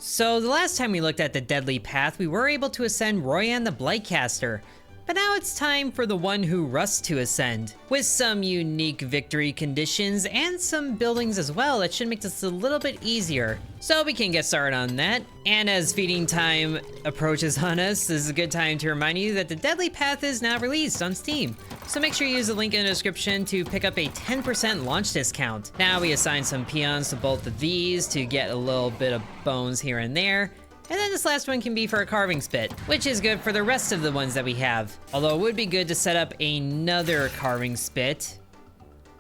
So the last time we looked at the deadly path, we were able to ascend Royan the Blightcaster. But now it's time for the one who rusts to ascend, with some unique victory conditions and some buildings as well that should make this a little bit easier. So we can get started on that. And as feeding time approaches on us, this is a good time to remind you that the Deadly Path is now released on Steam. So make sure you use the link in the description to pick up a 10% launch discount. Now we assign some peons to both of these to get a little bit of bones here and there. And then this last one can be for a carving spit, which is good for the rest of the ones that we have. Although it would be good to set up another carving spit.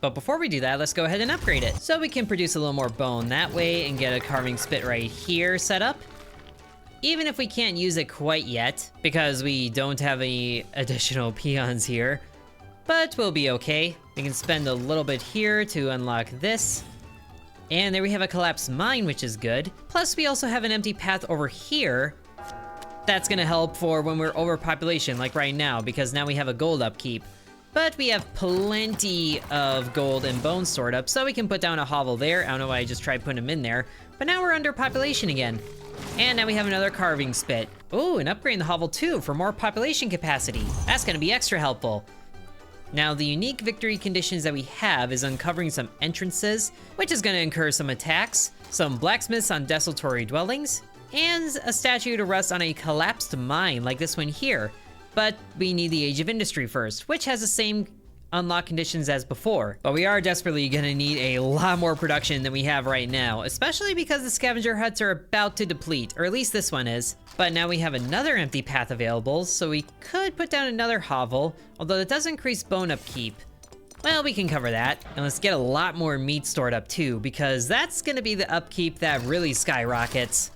But before we do that, let's go ahead and upgrade it. So we can produce a little more bone that way and get a carving spit right here set up. Even if we can't use it quite yet, because we don't have any additional peons here. But we'll be okay. We can spend a little bit here to unlock this. And there we have a collapsed mine, which is good. Plus, we also have an empty path over here. That's gonna help for when we're overpopulation, like right now, because now we have a gold upkeep. But we have plenty of gold and bones stored up, so we can put down a hovel there. I don't know why I just tried putting them in there. But now we're under population again. And now we have another carving spit. Oh, and upgrading the hovel too for more population capacity. That's gonna be extra helpful. Now, the unique victory conditions that we have is uncovering some entrances, which is going to incur some attacks, some blacksmiths on desultory dwellings, and a statue to rest on a collapsed mine like this one here. But we need the Age of Industry first, which has the same unlock conditions as before. But we are desperately going to need a lot more production than we have right now, especially because the scavenger huts are about to deplete, or at least this one is. But now we have another empty path available, so we could put down another hovel, although it does increase bone upkeep. Well, we can cover that, and let's get a lot more meat stored up too, because that's gonna be the upkeep that really skyrockets.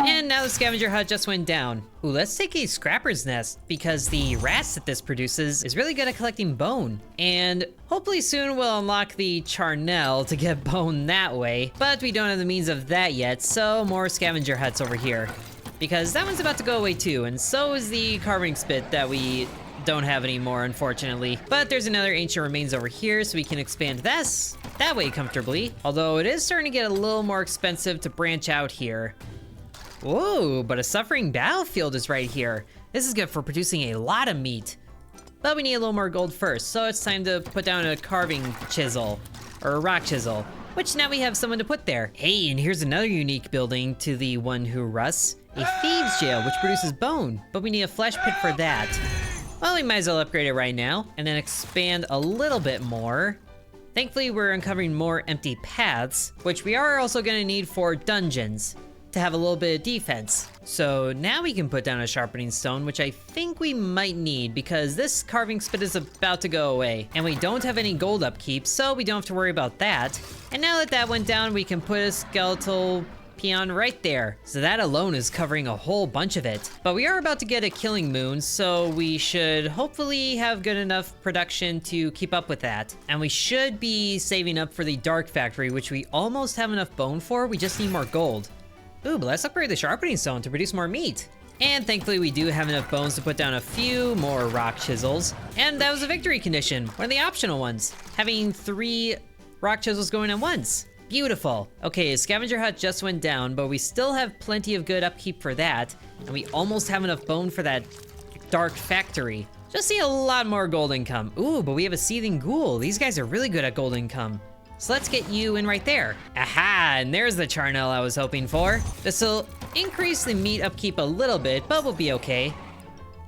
And now the scavenger hut just went down. Ooh, let's take a scrapper's nest, because the rats that this produces is really good at collecting bone. And hopefully soon we'll unlock the charnel to get bone that way, but we don't have the means of that yet, so more scavenger huts over here. Because that one's about to go away too, and so is the carving spit that we don't have anymore, unfortunately. But there's another ancient remains over here, so we can expand this that way comfortably. Although it is starting to get a little more expensive to branch out here. Whoa, but a suffering battlefield is right here. This is good for producing a lot of meat. But we need a little more gold first, so it's time to put down a carving chisel, or a rock chisel, which now we have someone to put there. Hey, and here's another unique building to the one who rusts. A thieves jail, which produces bone, but we need a flesh pit for that. Well, we might as well upgrade it right now, and then expand a little bit more. Thankfully, we're uncovering more empty paths, which we are also gonna need for dungeons, to have a little bit of defense. So now we can put down a sharpening stone, which I think we might need because this carving spit is about to go away. And we don't have any gold upkeep, so we don't have to worry about that. And now that that went down, we can put a skeletal peon right there. So that alone is covering a whole bunch of it. But we are about to get a killing moon, so we should hopefully have good enough production to keep up with that. And we should be saving up for the dark factory, which we almost have enough bone for. We just need more gold. Ooh, but let's upgrade the sharpening stone to produce more meat. And thankfully we do have enough bones to put down a few more rock chisels. And that was a victory condition, one of the optional ones. Having 3 rock chisels going at once. Beautiful. Okay, scavenger hut just went down, but we still have plenty of good upkeep for that. And we almost have enough bone for that dark factory. Just need a lot more gold income. Ooh, but we have a seething ghoul. These guys are really good at gold income. So let's get you in right there. Aha, and there's the charnel I was hoping for. This will increase the meat upkeep a little bit, but we'll be okay.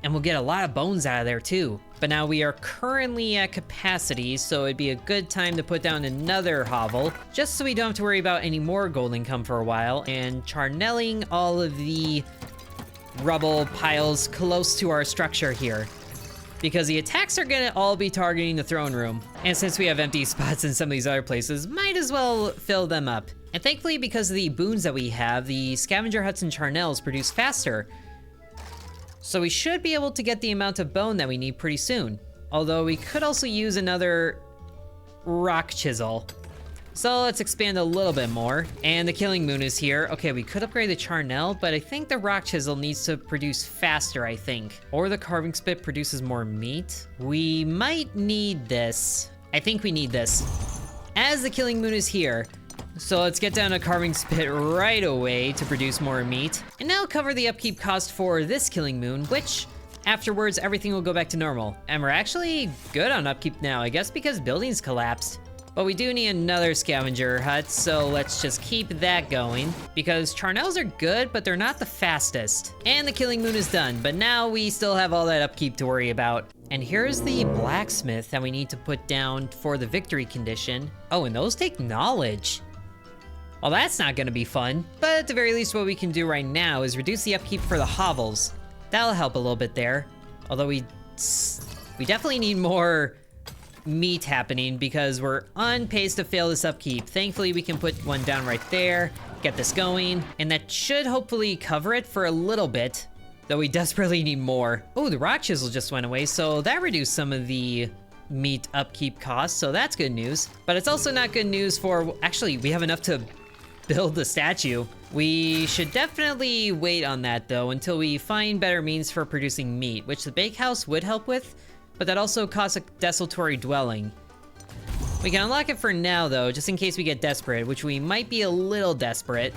And we'll get a lot of bones out of there too. But now we are currently at capacity, so it'd be a good time to put down another hovel, just so we don't have to worry about any more gold income for a while, and charnelling all of the rubble piles close to our structure here. Because the attacks are gonna all be targeting the throne room. And since we have empty spots in some of these other places, might as well fill them up. And thankfully, because of the boons that we have, the scavenger huts and charnels produce faster. So we should be able to get the amount of bone that we need pretty soon. Although we could also use another rock chisel. So let's expand a little bit more. And the killing moon is here. Okay, we could upgrade the charnel, but I think the rock chisel needs to produce faster, I think. Or the carving spit produces more meat. We might need this. I think we need this. As the killing moon is here, So let's get down a carving spit right away to produce more meat. And now cover the upkeep cost for this killing moon, which afterwards everything will go back to normal. And we're actually good on upkeep now, I guess because buildings collapsed. But we do need another scavenger hut, so let's just keep that going. Because charnels are good, but they're not the fastest. And the killing moon is done, but now we still have all that upkeep to worry about. And here's the blacksmith that we need to put down for the victory condition. Oh, and those take knowledge. Well, that's not gonna be fun. But at the very least, what we can do right now is reduce the upkeep for the hovels. That'll help a little bit there. Although we definitely need more meat happening because we're on pace to fail this upkeep. Thankfully, we can put one down right there, get this going, and that should hopefully cover it for a little bit, though we desperately need more. Oh, the rock chisel just went away, so that reduced some of the meat upkeep costs, so that's good news. But it's also not good news for, actually, we have enough to build the statue. We should definitely wait on that though until we find better means for producing meat, which the bakehouse would help with, but that also costs a desultory dwelling. We can unlock it for now though, just in case we get desperate, which we might be a little desperate.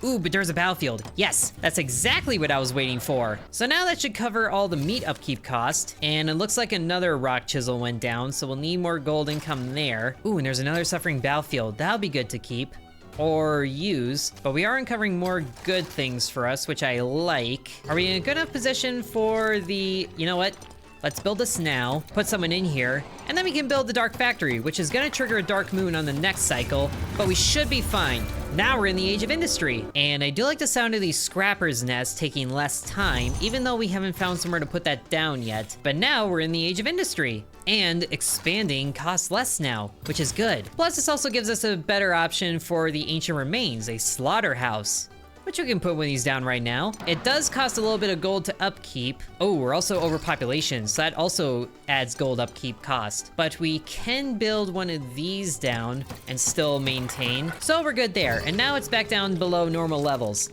Ooh, but there's a battlefield. Yes, that's exactly what I was waiting for. So now that should cover all the meat upkeep cost, and it looks like another rock chisel went down, so we'll need more gold income there. Ooh, and there's another suffering battlefield. That'll be good to keep. Or use, but we are uncovering more good things for us, which I like. Are we in a good enough position for the, you know what? Let's build this now, put someone in here, and then we can build the Dark Factory, which is gonna trigger a Dark Moon on the next cycle, but we should be fine. Now we're in the Age of Industry, and I do like the sound of these scrappers' nests taking less time, even though we haven't found somewhere to put that down yet. But now we're in the Age of Industry, and expanding costs less now, which is good. Plus, this also gives us a better option for the Ancient Remains, a slaughterhouse, which we can put one of these down right now. It does cost a little bit of gold to upkeep. Oh, we're also overpopulation, so that also adds gold upkeep cost. But we can build one of these down and still maintain. So we're good there, and now it's back down below normal levels.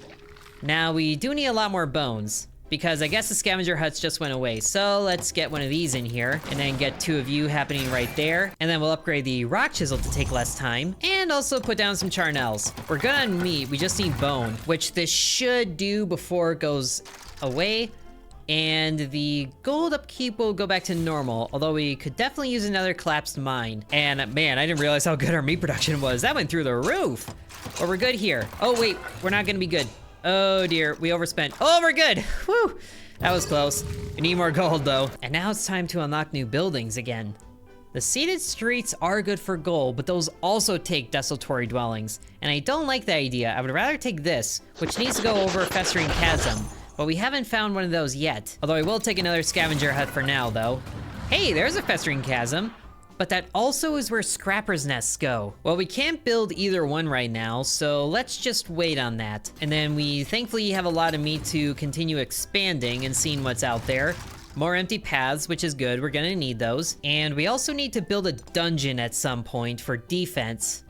Now we do need a lot more bones, because I guess the scavenger huts just went away. So let's get one of these in here and then get two of you happening right there. And then we'll upgrade the rock chisel to take less time and also put down some charnels. We're good on meat, we just need bone, which this should do before it goes away. And the gold upkeep will go back to normal, although we could definitely use another collapsed mine. And man, I didn't realize how good our meat production was. That went through the roof. But we're good here. Oh wait, we're not gonna be good. Oh dear, we overspent. Oh, we're good. Whew, that was close. We need more gold though. And now it's time to unlock new buildings again. The seated streets are good for gold, but those also take desultory dwellings. And I don't like the idea. I would rather take this, which needs to go over a festering chasm, but we haven't found one of those yet. Although I will take another scavenger hut for now though. Hey, there's a festering chasm. But that also is where scrappers' nests go. Well, we can't build either one right now, so let's just wait on that. And then we thankfully have a lot of meat to continue expanding and seeing what's out there. More empty paths, which is good, we're gonna need those. And we also need to build a dungeon at some point for defense.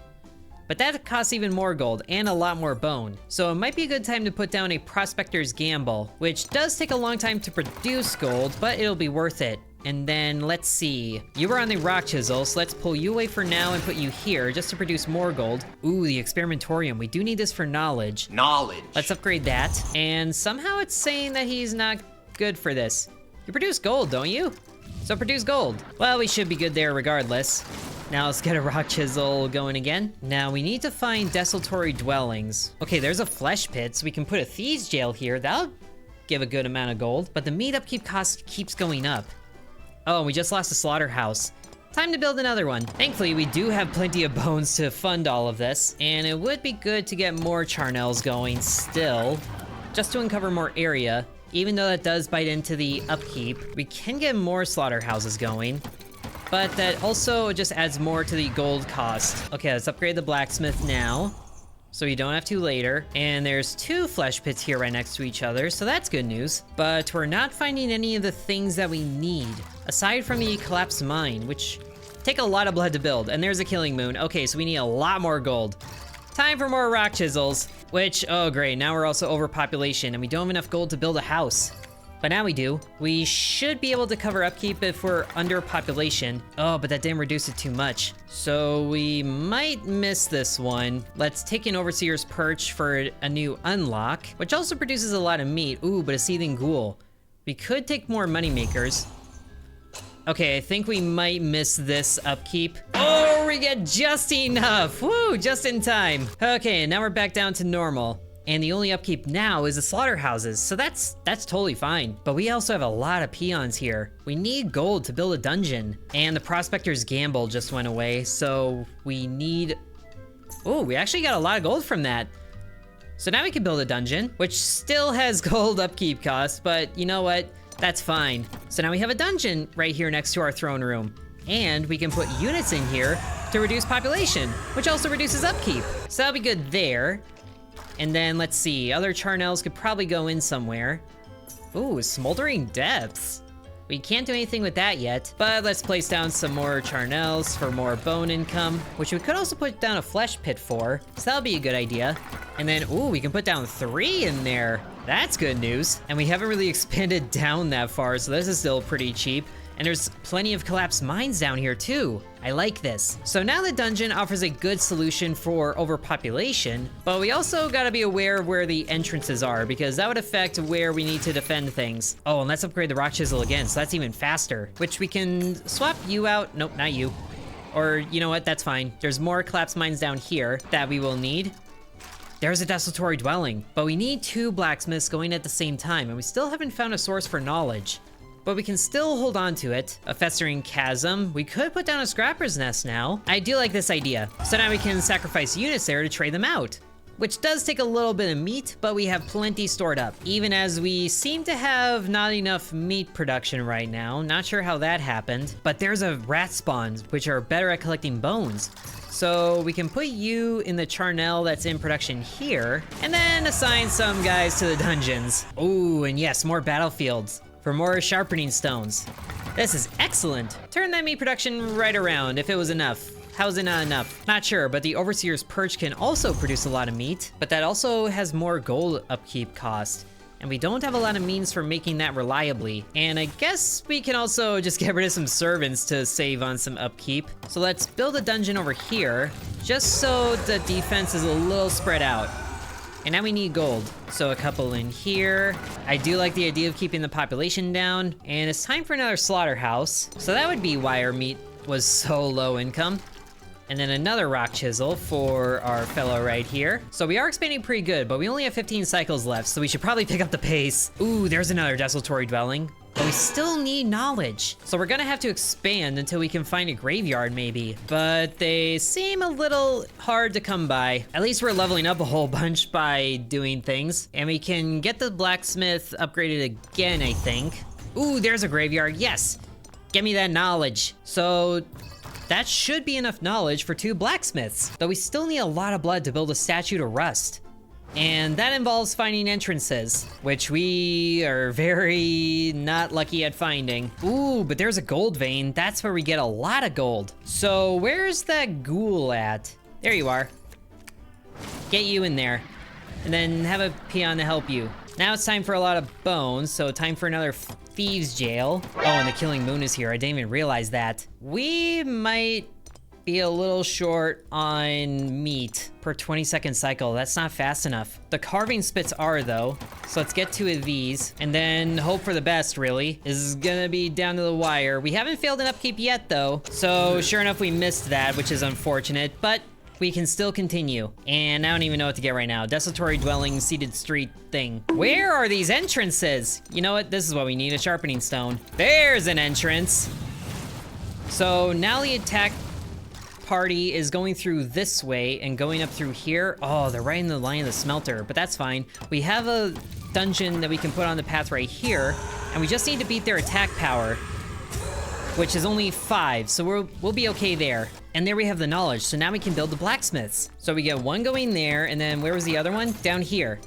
But that costs even more gold and a lot more bone. So it might be a good time to put down a prospector's gamble, which does take a long time to produce gold, but it'll be worth it. And then, let's see. You were on the rock chisel, so let's pull you away for now and put you here just to produce more gold. Ooh, the experimentorium. We do need this for knowledge. Knowledge. Let's upgrade that. And somehow it's saying that he's not good for this. You produce gold, don't you? So produce gold. Well, we should be good there regardless. Now let's get a rock chisel going again. Now we need to find desultory dwellings. Okay, there's a flesh pit, so we can put a thieves jail here. That'll give a good amount of gold, but the meat upkeep cost keeps going up. Oh, we just lost a slaughterhouse. Time to build another one. Thankfully, we do have plenty of bones to fund all of this, and it would be good to get more charnels going still, just to uncover more area. Even though that does bite into the upkeep, we can get more slaughterhouses going, but that also just adds more to the gold cost. Okay, let's upgrade the blacksmith now, so you don't have to later. And there's two flesh pits here right next to each other, so that's good news. But we're not finding any of the things that we need, aside from the collapsed mine, which take a lot of blood to build. And there's a killing moon. Okay, so we need a lot more gold. Time for more rock chisels, which, oh great, now we're also overpopulation and we don't have enough gold to build a house. but now we do. We should be able to cover upkeep if we're under population. Oh, but that didn't reduce it too much. So we might miss this one. Let's take an Overseer's Perch for a new unlock, which also produces a lot of meat. Ooh, but a Seething Ghoul. We could take more moneymakers. Okay, I think we might miss this upkeep. Oh, we get just enough. Woo, just in time. Okay, now we're back down to normal. And the only upkeep now is the slaughterhouses, so that's totally fine. But we also have a lot of peons here. We need gold to build a dungeon. And the Prospector's Gamble just went away, so we need... Oh, we actually got a lot of gold from that. So now we can build a dungeon, which still has gold upkeep costs, but you know what? That's fine. So now we have a dungeon right here next to our throne room. And we can put units in here to reduce population, which also reduces upkeep. So that'll be good there. And then let's see, other charnels could probably go in somewhere. Ooh, Smoldering Depths. We can't do anything with that yet, but let's place down some more charnels for more bone income, which we could also put down a flesh pit for, so that'll be a good idea. And then, ooh, we can put down 3 in there. That's good news. And we haven't really expanded down that far, so this is still pretty cheap. And there's plenty of collapsed mines down here too. I like this. So now the dungeon offers a good solution for overpopulation, but we also gotta be aware of where the entrances are because that would affect where we need to defend things. Oh, and let's upgrade the rock chisel again, so that's even faster, which we can swap you out. Nope, not you. Or you know what, that's fine. There's more collapsed mines down here that we will need. There's a desultory dwelling, but we need 2 blacksmiths going at the same time, and we still haven't found a source for knowledge. But we can still hold on to it. A festering chasm. We could put down a scrapper's nest now. I do like this idea. So now we can sacrifice units there to trade them out, which does take a little bit of meat, but we have plenty stored up, even as we seem to have not enough meat production right now. Not sure how that happened, but there's a rat spawn, which are better at collecting bones. So we can put you in the charnel that's in production here, and then assign some guys to the dungeons. Ooh, and yes, more battlefields for more sharpening stones. This is excellent. Turn that meat production right around if it was enough. How's it not enough? Not sure, but the Overseer's Perch can also produce a lot of meat, but that also has more gold upkeep cost. And we don't have a lot of means for making that reliably. And I guess we can also just get rid of some servants to save on some upkeep. So let's build a dungeon over here, just so the defense is a little spread out. And now we need gold, so a couple in here. I do like the idea of keeping the population down, and it's time for another slaughterhouse. So that would be why our meat was so low income. And then another rock chisel for our fellow right here. So we are expanding pretty good, but we only have 15 cycles left, so we should probably pick up the pace. Ooh, there's another desultory dwelling. But we still need knowledge. So we're gonna have to expand until we can find a graveyard maybe. But they seem a little hard to come by. At least we're leveling up a whole bunch by doing things. And we can get the blacksmith upgraded again, I think. Ooh, there's a graveyard, yes. Get me that knowledge. So that should be enough knowledge for 2 blacksmiths. Though we still need a lot of blood to build a statue to rust. And that involves finding entrances, which we are very not lucky at finding. Ooh, but there's a gold vein. That's where we get a lot of gold. So where's that ghoul at? There you are. Get you in there. And then have a peon to help you. Now it's time for a lot of bones, so time for another thieves jail. Oh, and the killing moon is here. I didn't even realize that. We might be a little short on meat per 20-second cycle. That's not fast enough. The carving spits are though, so let's get 2 of these and then hope for the best. Really, this is gonna be down to the wire. We haven't failed an upkeep yet though, so sure enough we missed that, which is unfortunate, but we can still continue. And I don't even know what to get right now. Desultory dwelling, seated street thing. Where are these entrances? You know what, this is what we need, a sharpening stone. There's an entrance. So now the attack party is going through this way and going up through here. Oh, they're right in the line of the smelter, but that's fine. We have a dungeon that we can put on the path right here, and we just need to beat their attack power, which is only 5, so we'll be okay there. And there we have the knowledge, so now we can build the blacksmiths. So we get 1 going there, and then where was the other one? Down here.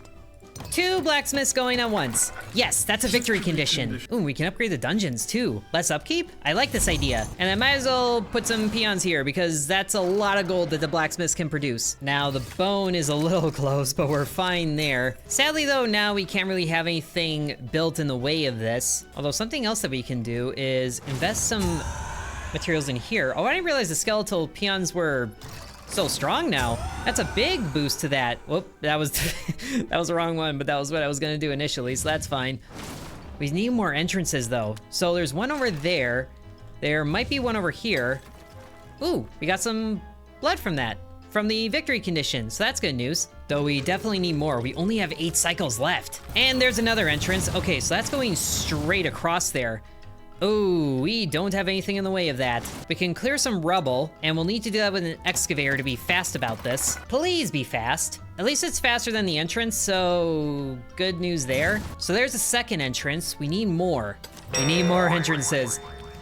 2 blacksmiths going at once. Yes, that's a victory condition. Ooh, we can upgrade the dungeons too. Less upkeep? I like this idea. And I might as well put some peons here because that's a lot of gold that the blacksmiths can produce. Now, the bone is a little close, but we're fine there. Sadly though, now we can't really have anything built in the way of this. Although something else that we can do is invest some materials in here. Oh, I didn't realize the skeletal peons were so strong now. That's a big boost to that. Whoop, that was that was the wrong one, but that was what I was gonna do initially, so that's fine. We need more entrances though. So there's one over there. There might be one over here. Ooh, we got some blood from that, from the victory condition, so that's good news. Though we definitely need more. We only have 8 cycles left. And there's another entrance. Okay, so that's going straight across there. Oh, we don't have anything in the way of that. We can clear some rubble, and we'll need to do that with an excavator to be fast about this. Please be fast. At least it's faster than the entrance, so good news there. So there's a second entrance. We need more. We need more entrances,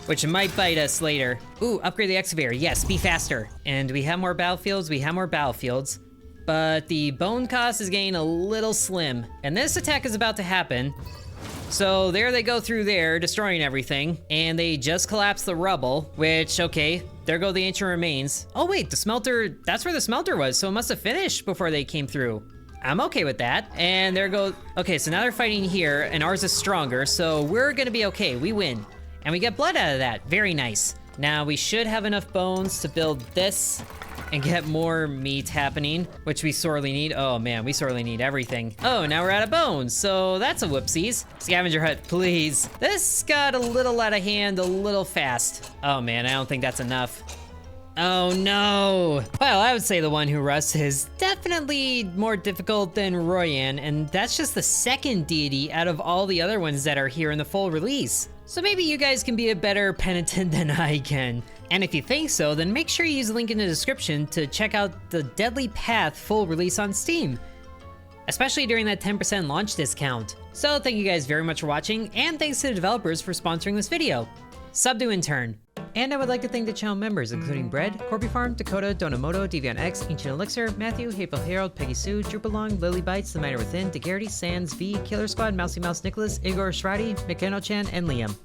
which might bite us later. Ooh, upgrade the excavator. Yes, be faster. And we have more battlefields. We have more battlefields. But the bone cost is getting a little slim. And this attack is about to happen. So there they go through there, destroying everything, and they just collapsed the rubble, which, okay, there go the ancient remains. Oh wait, the smelter, that's where the smelter was, so it must have finished before they came through. I'm okay with that. And there go, okay, so now they're fighting here, and ours is stronger, so we're gonna be okay, we win. And we get blood out of that, very nice. Now we should have enough bones to build this and get more meat happening, which we sorely need. Oh man, we sorely need everything. Oh, now we're out of bones, so that's a whoopsies. Scavenger hut, please. This got a little out of hand, a little fast. Oh man, I don't think that's enough. Oh no. Well, I would say the one who rusts is definitely more difficult than Royan, and that's just the second deity out of all the other ones that are here in the full release. So maybe you guys can be a better penitent than I can. And if you think so, then make sure you use the link in the description to check out the Deadly Path full release on Steam, especially during that 10% launch discount. So thank you guys very much for watching, and thanks to the developers for sponsoring this video. Sub to Intern. And I would like to thank the channel members, including Bread, Corby Farm, Dakota, Donamoto, Deviant X, Ancient Elixir, Matthew, Hateful Harold, Peggy Sue, Drupalong, Lily Bites, The Miner Within, DeGarity, Sands, V, Killer Squad, Mousy Mouse Nicholas, Igor Shradi, McKenna Chan, and Liam.